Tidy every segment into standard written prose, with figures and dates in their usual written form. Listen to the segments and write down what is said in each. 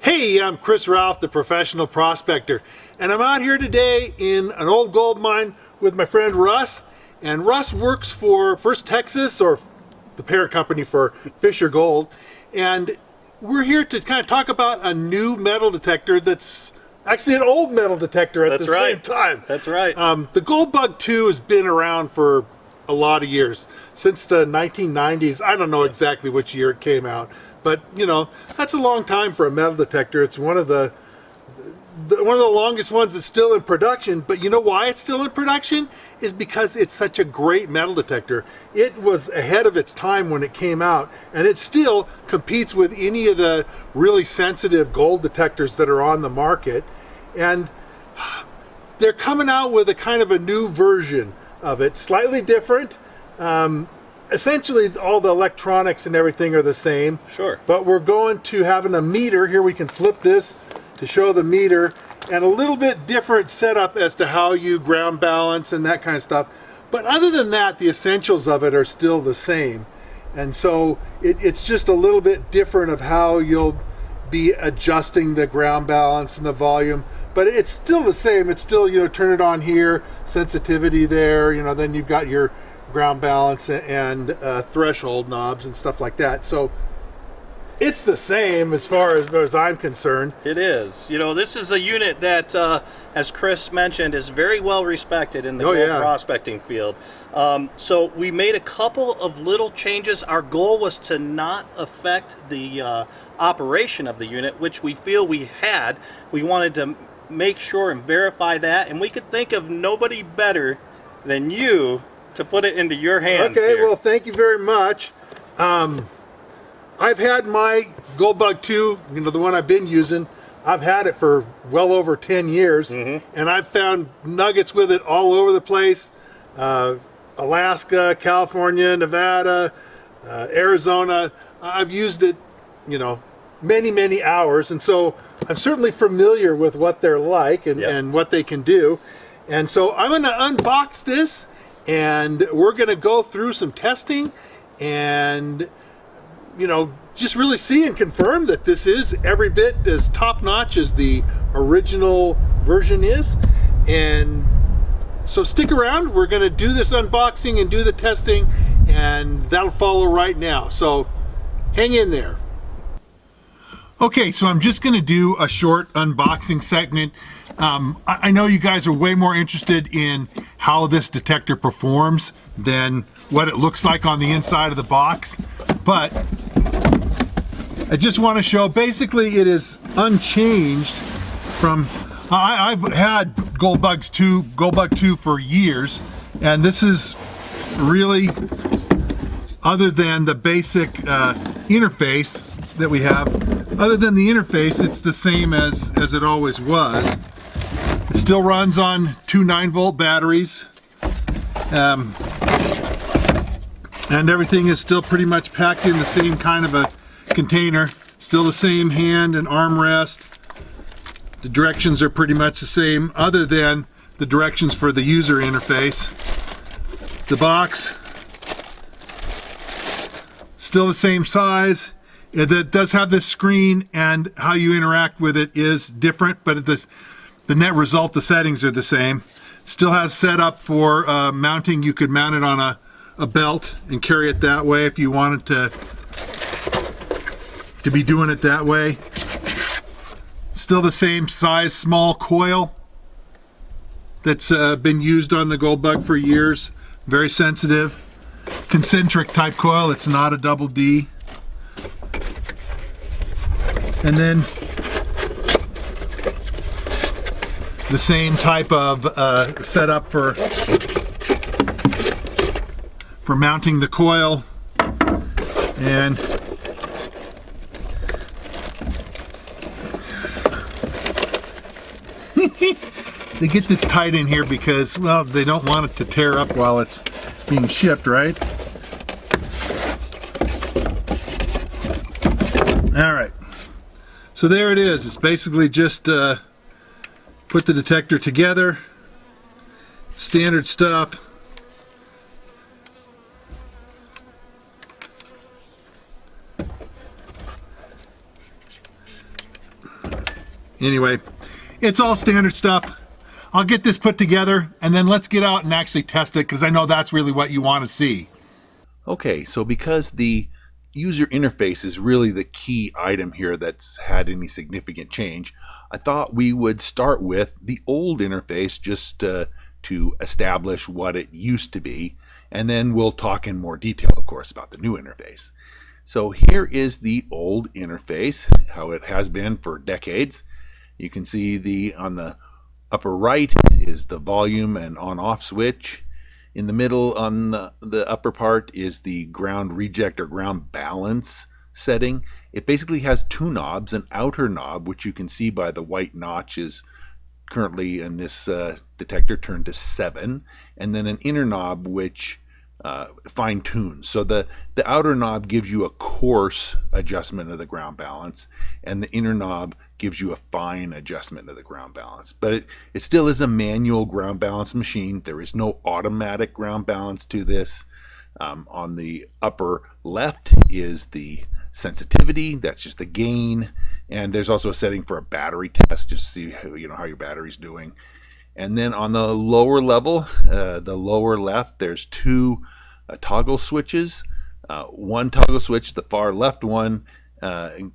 Hey, I'm Chris Ralph, the professional prospector, and I'm out here today in an old gold mine with my friend Russ. And Russ works for First Texas, or the parent company for Fisher Gold. And we're here to kind of talk about a new metal detector that's actually an old metal detector at the same time. That's right. The Gold Bug 2 has been around for a lot of years, since the 1990s. I don't know exactly which year it came out, but you know, that's a long time for a metal detector. It's one of the longest ones that's still in production. But you know why it's still in production? Is because it's such a great metal detector. It was ahead of its time when it came out, and it still competes with any of the really sensitive gold detectors that are on the market. And they're coming out with a kind of a new version of it, slightly different. Essentially all the electronics and everything are the same. Sure. But we're going to having a meter here. We can flip this to show the meter, and a little bit different setup as to how you ground balance and that kind of stuff. But other than that, the essentials of it are still the same. And so it's just a little bit different of how you'll be adjusting the ground balance and the volume, but it's still the same. It's still, you know, turn it on here, sensitivity there, you know, then you've got your ground balance and threshold knobs and stuff like that. So it's the same as far as I'm concerned. It is. You know, this is a unit that, as Chris mentioned, is very well respected in the gold prospecting field. So we made a couple of little changes. Our goal was to not affect the operation of the unit, which we feel we had. We wanted to make sure and verify that, and we could think of nobody better than you to put it into your hands. Okay, here. well, thank you very much. I've had my Gold Bug 2, you know, the one I've been using, I've had it for well over 10 years, and I've found nuggets with it all over the place. Alaska, California, Nevada, Arizona. I've used it, you know, many hours, and so I'm certainly familiar with what they're like and what they can do. And so I'm going to unbox this, and we're going to go through some testing and, you know, just really see and confirm that this is every bit as top-notch as the original version is. And so stick around. We're going to do this unboxing and do the testing, and that'll follow right now. So hang in there. Okay, so I'm just going to do a short unboxing segment. I know you guys are way more interested in how this detector performs than what it looks like on the inside of the box, but I just want to show basically it is unchanged from, I've had Gold Bug 2 for years, and this is really, other than the basic interface that we have, other than the interface, it's the same as it always was. It still runs on two 9-volt batteries, and everything is still pretty much packed in the same kind of a container. Still the same hand and armrest. The directions are pretty much the same, other than the directions for the user interface. The box, still the same size. It does have this screen, and how you interact with it is different, but the net result, the settings are the same. Still has setup for mounting. You could mount it on a belt and carry it that way if you wanted to be doing it that way. Still the same size, small coil that's been used on the Gold Bug for years. Very sensitive. Concentric type coil, it's not a double D. And then the same type of setup for mounting the coil. And they get this tight in here because, well, they don't want it to tear up while it's being shipped, right? All right. So there it is. It's basically just put the detector together. Standard stuff. Anyway, it's all standard stuff. I'll get this put together and then let's get out and actually test it, because I know that's really what you want to see. Okay, so because the user interface is really the key item here that's had any significant change, I thought we would start with the old interface just to establish what it used to be, and then we'll talk in more detail, of course, about the new interface. So here is the old interface, how it has been for decades. You can see on the upper right is the volume and on-off switch. In the middle on the upper part is the ground reject or ground balance setting. It basically has two knobs, an outer knob, which you can see by the white notch is currently in this detector turned to 7, and then an inner knob which fine tunes. So the outer knob gives you a coarse adjustment of the ground balance, and the inner knob gives you a fine adjustment of the ground balance. But it still is a manual ground balance machine. There is no automatic ground balance to this. On the upper left is the sensitivity, that's just the gain, and there's also a setting for a battery test just to see how your battery's doing. And then on the lower level, the lower left, there's two toggle switches. One toggle switch, the far left one,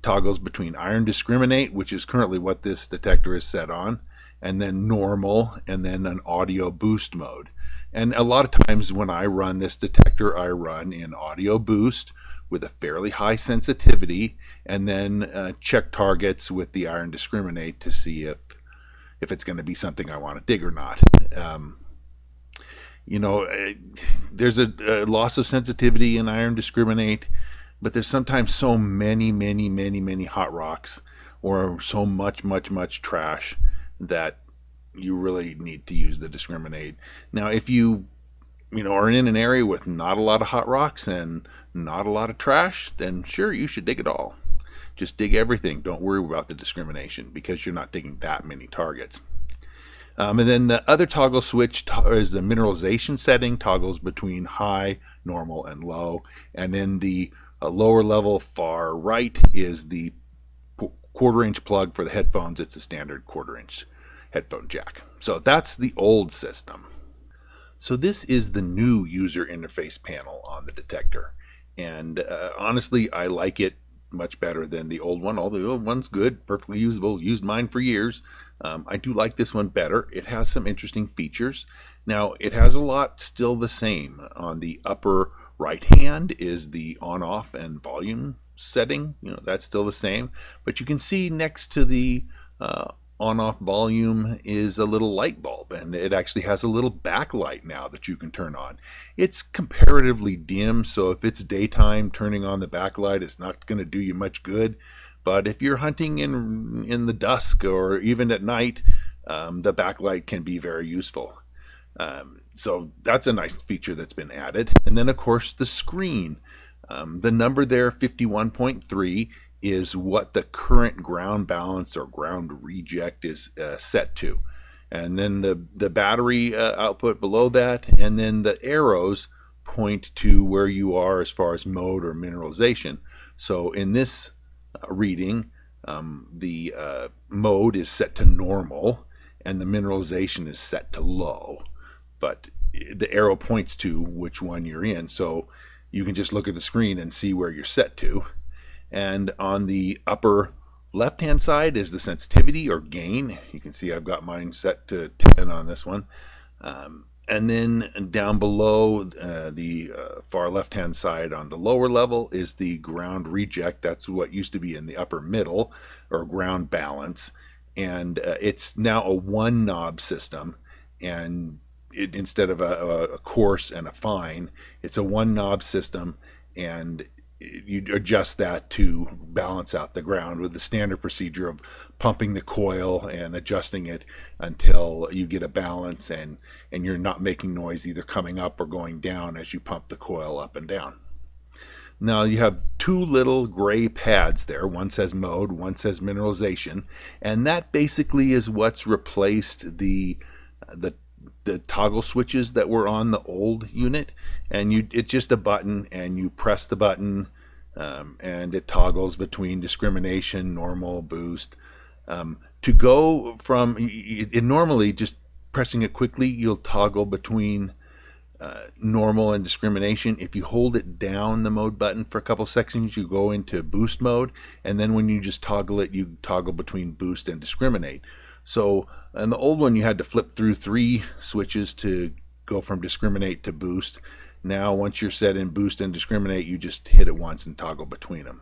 toggles between iron discriminate, which is currently what this detector is set on, and then normal, and then an audio boost mode. And a lot of times when I run this detector, I run in audio boost with a fairly high sensitivity, and then check targets with the iron discriminate to see if it's going to be something I want to dig or not. There's a loss of sensitivity in iron discriminate, but there's sometimes so many hot rocks or so much trash that you really need to use the discriminate. Now, if you are in an area with not a lot of hot rocks and not a lot of trash, then sure, you should dig it all. Just dig everything. Don't worry about the discrimination because you're not digging that many targets. And then the other toggle switch is the mineralization setting, toggles between high, normal, and low. And then the lower level far right is the quarter-inch plug for the headphones. It's a standard quarter-inch headphone jack. So that's the old system. So this is the new user interface panel on the detector. And honestly, I like it much better than the old one. Although the old one's good, perfectly usable, used mine for years. I do like this one better. It has some interesting features. Now, it has a lot still the same. On the upper right hand is the on-off and volume setting. That's still the same. But you can see next to the on-off volume is a little light bulb, and it actually has a little backlight now that you can turn on. It's comparatively dim, so if it's daytime, turning on the backlight is not going to do you much good. But if you're hunting in the dusk or even at night, the backlight can be very useful. So that's a nice feature that's been added. And then, of course, the screen. The number there, 51.3, is what the current ground balance or ground reject is set to. And then the battery output below that, and then the arrows point to where you are as far as mode or mineralization. So in this reading, the mode is set to normal and the mineralization is set to low. But the arrow points to which one you're in, so you can just look at the screen and see where you're set to. And on the upper left-hand side is the sensitivity or gain. You can see I've got mine set to 10 on this one. And then down below the far left-hand side on the lower level is the ground reject. That's what used to be in the upper middle, or ground balance. And it's now a one knob system. And instead of a coarse and a fine, it's a one knob system. And you adjust that to balance out the ground with the standard procedure of pumping the coil and adjusting it until you get a balance and you're not making noise either coming up or going down as you pump the coil up and down. Now you have two little gray pads there. One says mode, one says mineralization, and that basically is what's replaced the toggle switches that were on the old unit. And it's just a button, and you press the button and it toggles between discrimination, normal, boost, To go from it normally just pressing it quickly, you'll toggle between normal and discrimination. If you hold it down, the mode button, for a couple seconds, you go into boost mode, and then when you just toggle it, you toggle between boost and discriminate. So in the old one, you had to flip through 3 switches to go from discriminate to boost. Now once you're set in boost and discriminate, you just hit it once and toggle between them.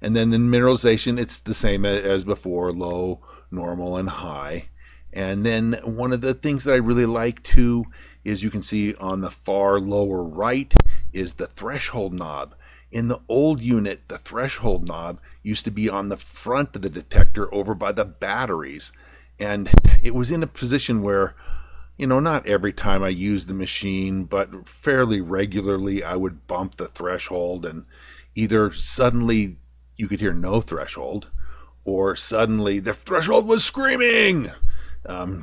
And then the mineralization, it's the same as before: low, normal, and high. And then one of the things that I really like too is you can see on the far lower right is the threshold knob. In the old unit, the threshold knob used to be on the front of the detector over by the batteries. And it was in a position where, not every time I used the machine, but fairly regularly I would bump the threshold, and either suddenly you could hear no threshold, or suddenly the threshold was screaming,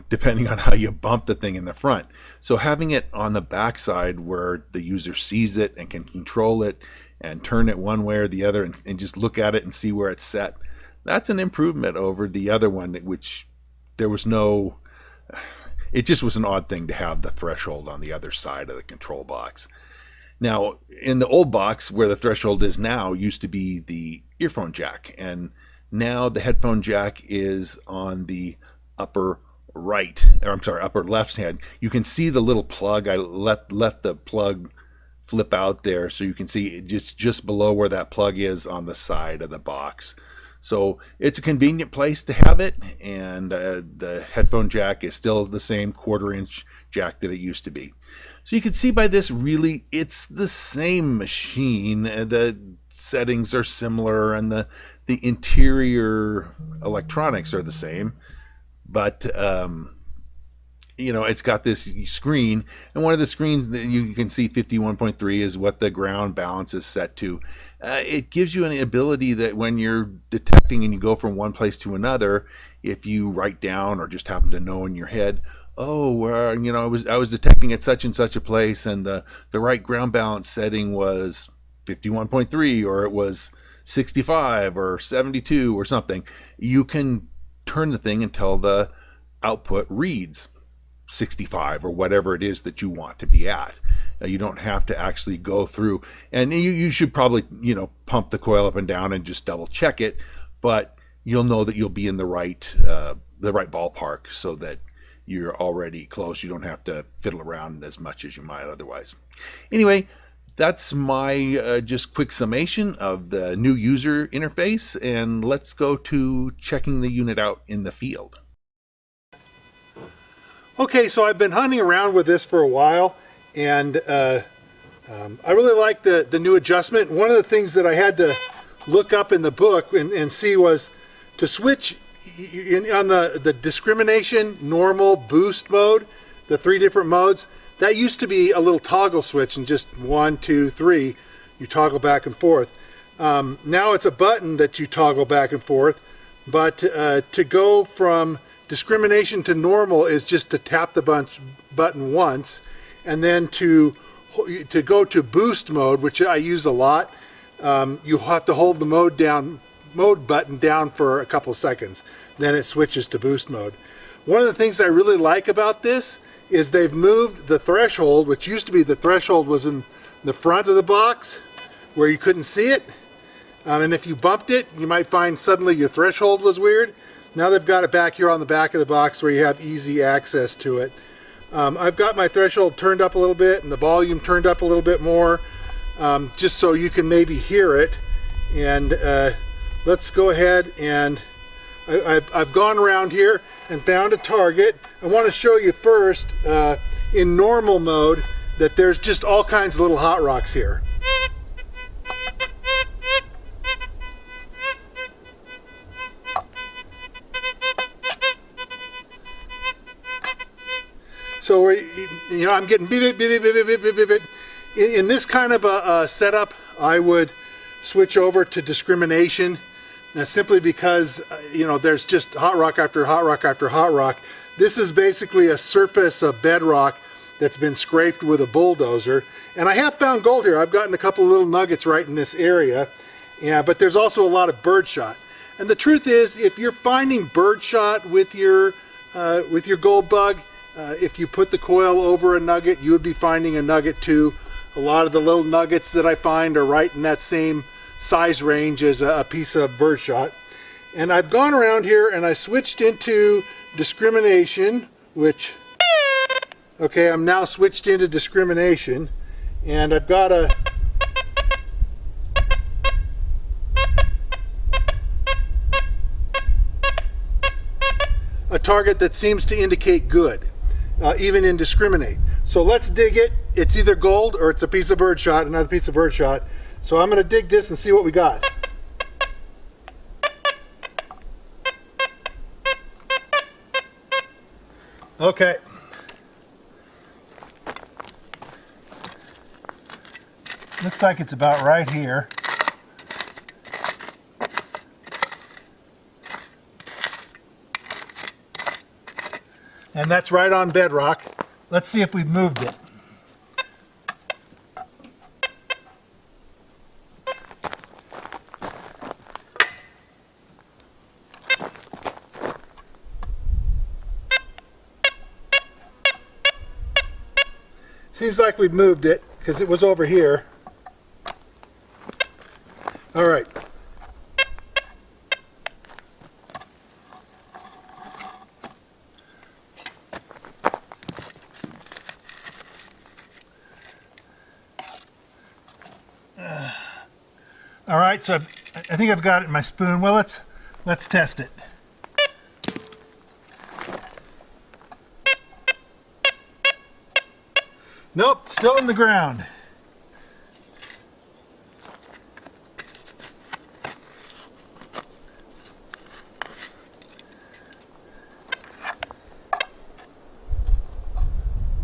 depending on how you bump the thing in the front. So having it on the backside where the user sees it and can control it and turn it one way or the other and just look at it and see where it's set, that's an improvement over the other one, which there was no... It just was an odd thing to have the threshold on the other side of the control box. Now, in the old box, where the threshold is now, used to be the earphone jack, and now the headphone jack is on the upper left hand. You can see the little plug. I left the plug flip out there, so you can see just below where that plug is on the side of the box. So it's a convenient place to have it, and the headphone jack is still the same 1/4-inch jack that it used to be. So you can see by this, really, it's the same machine. The settings are similar, and the interior electronics are the same, but it's got this screen, and one of the screens that you can see 51.3 is what the ground balance is set to. It gives you an ability that when you're detecting and you go from one place to another, if you write down or just happen to know in your head, I was detecting at such and such a place, and the right ground balance setting was 51.3, or it was 65 or 72 or something, you can turn the thing until the output reads 65 or whatever it is that you want to be at. You don't have to actually go through, and you should probably pump the coil up and down and just double check it, but you'll know that you'll be in the right ballpark, so that you're already close. You don't have to fiddle around as much as you might otherwise. Anyway, that's my just quick summation of the new user interface, and let's go to checking the unit out in the field. Okay, so I've been hunting around with this for a while, and I really like the new adjustment. One of the things that I had to look up in the book and see was to switch on the discrimination, normal, boost mode, the 3 different modes. That used to be a little toggle switch, and just 1, 2, 3, you toggle back and forth. Now it's a button that you toggle back and forth, but to go from discrimination to normal is just to tap the button once, and then to go to boost mode, which I use a lot, you have to hold the mode button down for a couple seconds. Then it switches to boost mode. One of the things I really like about this is they've moved the threshold, which used to be the threshold was in the front of the box where you couldn't see it, and if you bumped it, you might find suddenly your threshold was weird. Now they've got it back here on the back of the box where you have easy access to it. I've got my threshold turned up a little bit and the volume turned up a little bit more, just so you can maybe hear it. And let's go ahead, and I've gone around here and found a target. I want to show you first in normal mode that there's just all kinds of little hot rocks here. So I'm getting beep, beep, beep, beep, beep, beep, beep, beep. In this kind of a setup, I would switch over to discrimination, simply because there's just hot rock after hot rock after hot rock. This is basically a surface of bedrock that's been scraped with a bulldozer, and I have found gold here. I've gotten a couple of little nuggets right in this area, but there's also a lot of birdshot. And the truth is, if you're finding birdshot with your gold bug, if you put the coil over a nugget, you would be finding a nugget too. A lot of the little nuggets that I find are right in that same size range as a piece of birdshot. And I've gone around here and I switched into discrimination, which, okay, I'm now switched into discrimination, and I've got a target that seems to indicate good, even in discriminate. So let's dig it. It's either gold or it's a piece of birdshot, another piece of birdshot. So I'm going to dig this and see what we got. Okay. Looks like it's about right here. And that's right on bedrock. Let's see if we've moved it. Seems like we've moved it because it was over here. All right. All right, so I think I've got it in my spoon. Well, let's test it. Nope, still in the ground.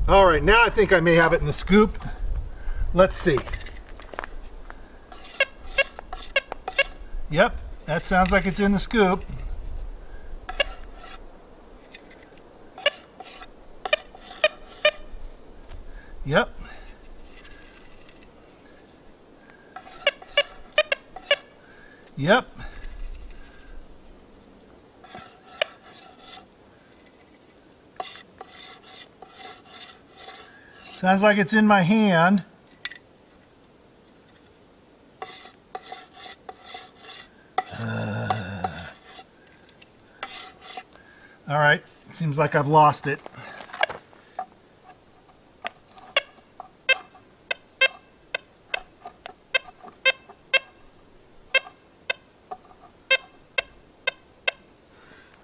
All right, now I think I may have it in the scoop. Let's see. Yep, that sounds like it's in the scoop. Yep. Yep. Sounds like it's in my hand. All right, seems like I've lost it.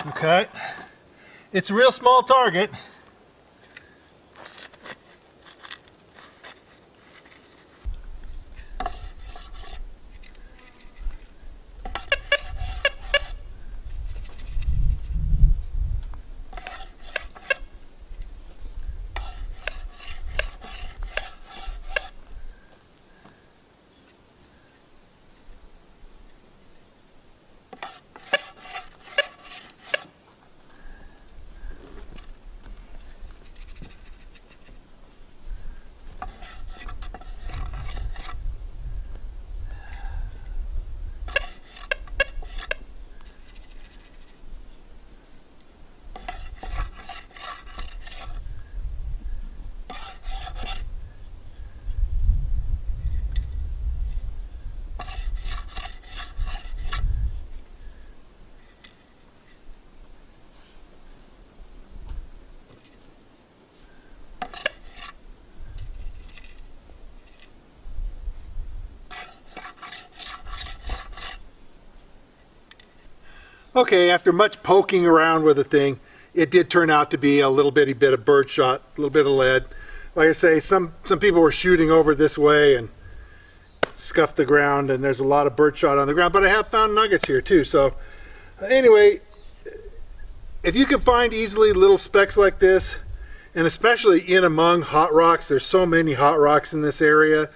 Okay, it's a real small target. Okay, after much poking around with the thing, it did turn out to be a little bitty bit of birdshot, a little bit of lead. Like I say, some people were shooting over this way and scuffed the ground, and there's a lot of birdshot on the ground, but I have found nuggets here too. So anyway, if you can find easily little specks like this, and especially in among hot rocks, there's so many hot rocks in this area,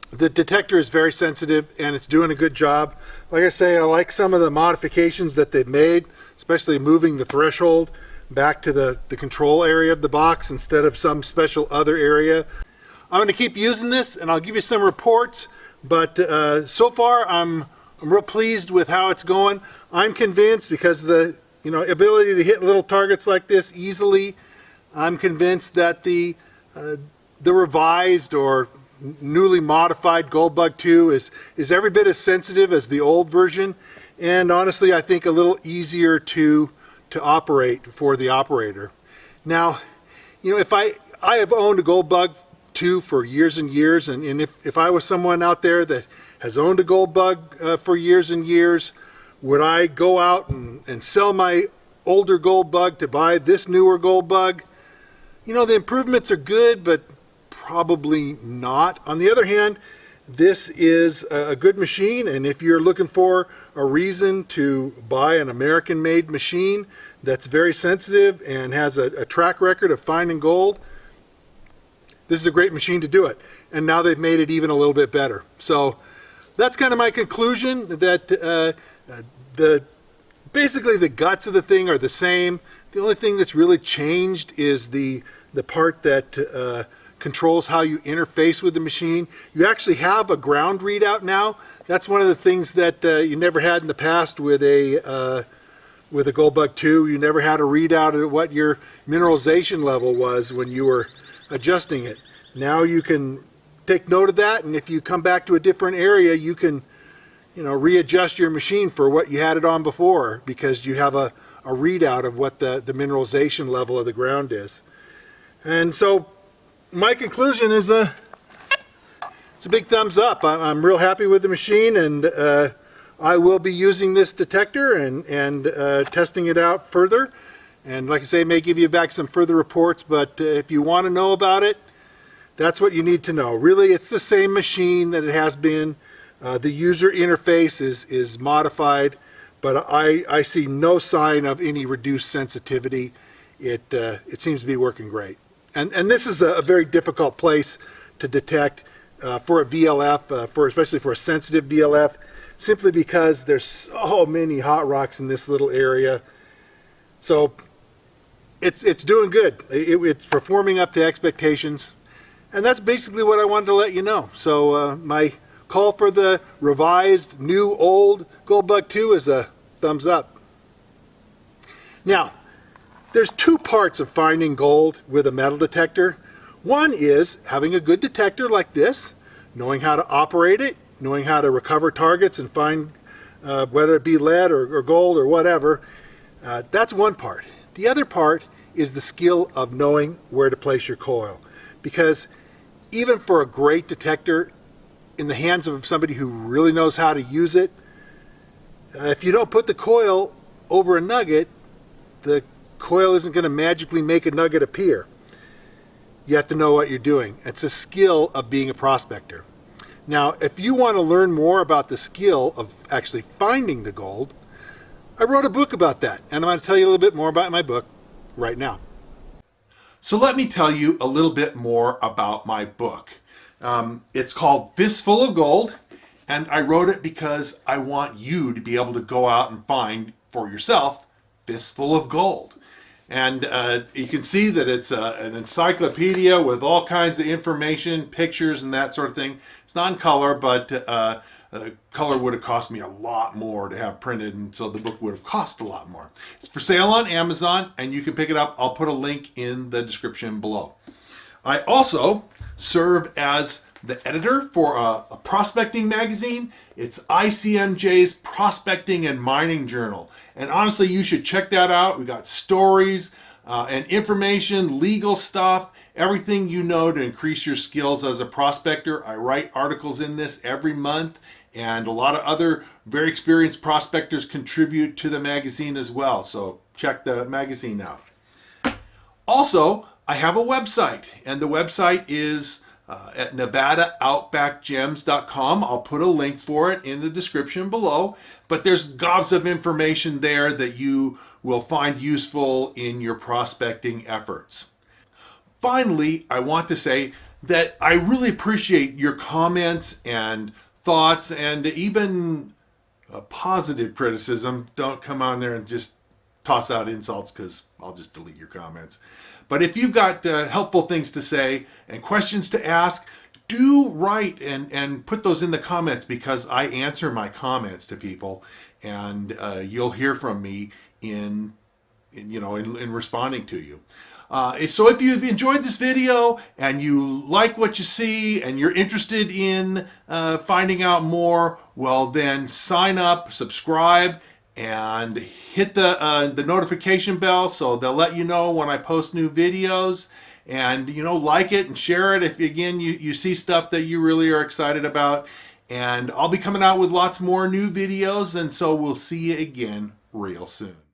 the detector is very sensitive and it's doing a good job. Like I say, I like some of the modifications that they've made, especially moving the threshold back to the control area of the box instead of some special other area. I'm going to keep using this and I'll give you some reports, but so far I'm I'm real pleased with how it's going. I'm convinced, because of the ability to hit little targets like this easily, I'm convinced that the revised or newly modified Goldbug 2 is every bit as sensitive as the old version, and honestly I think a little easier to operate for the operator. Now, if I have owned a Goldbug 2 for years and years, and if I was someone out there that has owned a Goldbug for years and years, would I go out and sell my older Goldbug to buy this newer Goldbug? The improvements are good, but probably not. On the other hand, this is a good machine, and if you're looking for a reason to buy an American-made machine that's very sensitive and has a track record of finding gold, this is a great machine to do it. And now they've made it even a little bit better. So that's kind of my conclusion, that basically the guts of the thing are the same. The only thing that's really changed is the part that controls how you interface with the machine. You actually have a ground readout now. That's one of the things that you never had in the past with a Goldbug 2. You never had a readout of what your mineralization level was when you were adjusting it. Now you can take note of that, and if you come back to a different area, you can readjust your machine for what you had it on before, because you have a readout of what the mineralization level of the ground is. And so my conclusion is it's a big thumbs up. I'm real happy with the machine, and I will be using this detector and testing it out further. And like I say, may give you back some further reports, but if you want to know about it, that's what you need to know. Really, it's the same machine that it has been. The user interface is modified, but I see no sign of any reduced sensitivity. It seems to be working great. And this is a very difficult place to detect for a VLF, especially for a sensitive VLF, simply because there's so many hot rocks in this little area. So it's doing good. It's performing up to expectations, and that's basically what I wanted to let you know. So my call for the revised new old Goldbug 2 is a thumbs up. Now, there's two parts of finding gold with a metal detector. One is having a good detector like this, knowing how to operate it, knowing how to recover targets and find whether it be lead or gold or whatever. That's one part. The other part is the skill of knowing where to place your coil, because even for a great detector in the hands of somebody who really knows how to use it, if you don't put the coil over a nugget, the coil isn't going to magically make a nugget appear. You have to know what you're doing. It's a skill of being a prospector. Now, if you want to learn more about the skill of actually finding the gold, I wrote a book about that, and I'm going to tell you a little bit more about my book right now. So let me tell you a little bit more about my book. It's called Fistful of Gold, and I wrote it because I want you to be able to go out and find for yourself fistful of gold. And you can see that it's an encyclopedia with all kinds of information, pictures, and that sort of thing. It's not in color, but color would have cost me a lot more to have printed, and so the book would have cost a lot more. It's for sale on Amazon, and you can pick it up. I'll put a link in the description below. I also serve as the editor for a prospecting magazine. It's ICMJ's Prospecting and Mining Journal. And honestly, you should check that out. We got stories and information, legal stuff, everything you know to increase your skills as a prospector. I write articles in this every month, and a lot of other very experienced prospectors contribute to the magazine as well. So check the magazine out. Also, I have a website, and the website is at NevadaOutbackGems.com. I'll put a link for it in the description below, but there's gobs of information there that you will find useful in your prospecting efforts. Finally, I want to say that I really appreciate your comments and thoughts, and even positive criticism. Don't come on there and just toss out insults, because I'll just delete your comments. But if you've got helpful things to say and questions to ask, do write and put those in the comments, because I answer my comments to people, and you'll hear from me in responding to you. So if you've enjoyed this video and you like what you see and you're interested in finding out more, well then sign up, subscribe, and hit the notification bell so they'll let you know when I post new videos. And like it and share it if again you see stuff that you really are excited about. And I'll be coming out with lots more new videos, and so we'll see you again real soon.